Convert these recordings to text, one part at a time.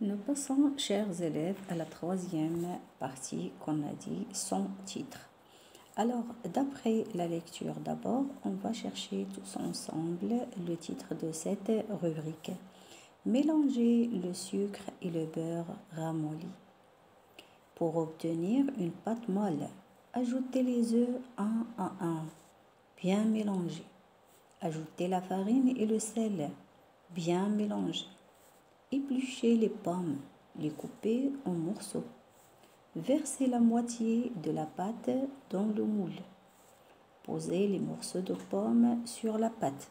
Nous passons, chers élèves, à la troisième partie qu'on a dit, son titre. Alors, d'après la lecture d'abord, on va chercher tous ensemble le titre de cette rubrique. Mélanger le sucre et le beurre ramolli. Pour obtenir une pâte molle, ajoutez les œufs un à un, bien mélangés. Ajoutez la farine et le sel, bien mélangés. Épluchez les pommes, les coupez en morceaux. Versez la moitié de la pâte dans le moule. Posez les morceaux de pommes sur la pâte.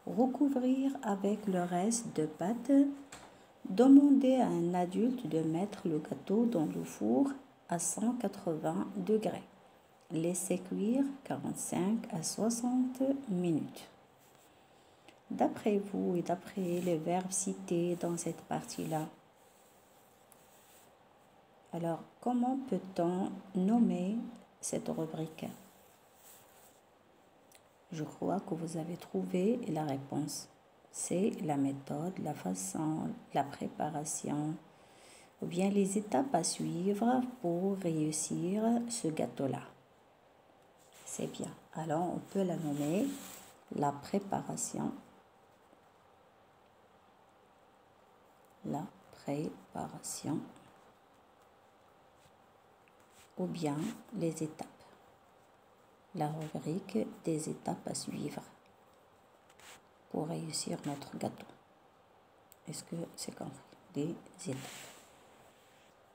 Recouvrir avec le reste de pâte. Demandez à un adulte de mettre le gâteau dans le four à 180 degrés. Laissez cuire 45 à 60 minutes. D'après vous et d'après les verbes cités dans cette partie-là, alors comment peut-on nommer cette rubrique? Je crois que vous avez trouvé la réponse. C'est la méthode, la façon, la préparation, ou bien les étapes à suivre pour réussir ce gâteau-là. C'est bien. Alors, on peut la nommer la préparation. La préparation. Ou bien les étapes. La rubrique des étapes à suivre pour réussir notre gâteau. Est-ce que c'est compris? Des étapes.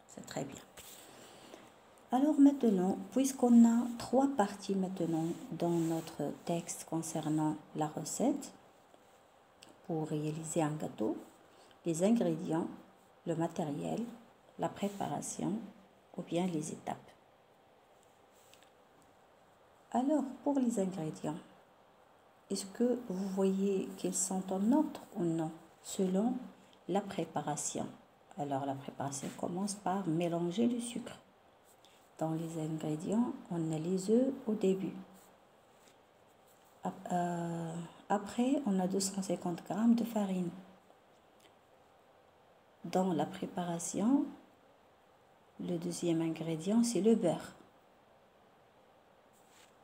C'est très bien. Alors maintenant, puisqu'on a 3 parties maintenant dans notre texte concernant la recette pour réaliser un gâteau, les ingrédients, le matériel, la préparation ou bien les étapes. Alors, pour les ingrédients, est-ce que vous voyez qu'ils sont en ordre ou non, selon la préparation? Alors, la préparation commence par mélanger le sucre. Dans les ingrédients, on a les œufs au début. Après, on a 250 g de farine. Dans la préparation, le deuxième ingrédient, c'est le beurre.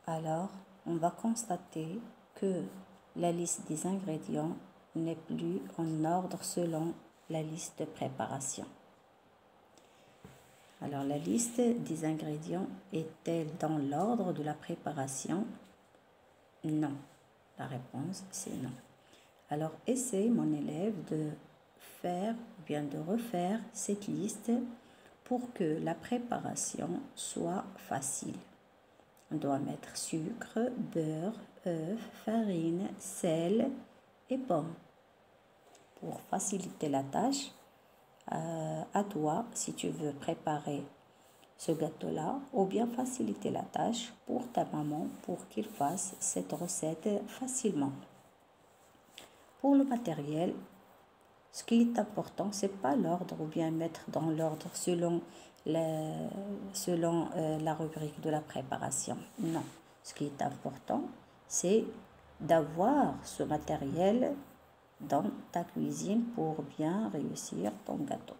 Alors, on va constater que la liste des ingrédients n'est plus en ordre selon la liste de préparation. Alors, la liste des ingrédients est-elle dans l'ordre de la préparation? Non. La réponse, c'est non. Alors, essaye, mon élève, de faire ou bien de refaire cette liste pour que la préparation soit facile. On doit mettre sucre, beurre, œufs, farine, sel et pommes. Pour faciliter la tâche, à toi, si tu veux préparer ce gâteau-là, ou bien faciliter la tâche pour ta maman pour qu'il fasse cette recette facilement. Pour le matériel, ce qui est important, c'est pas l'ordre ou bien mettre dans l'ordre selon la rubrique de la préparation. Non, ce qui est important, c'est d'avoir ce matériel dans ta cuisine pour bien réussir ton gâteau.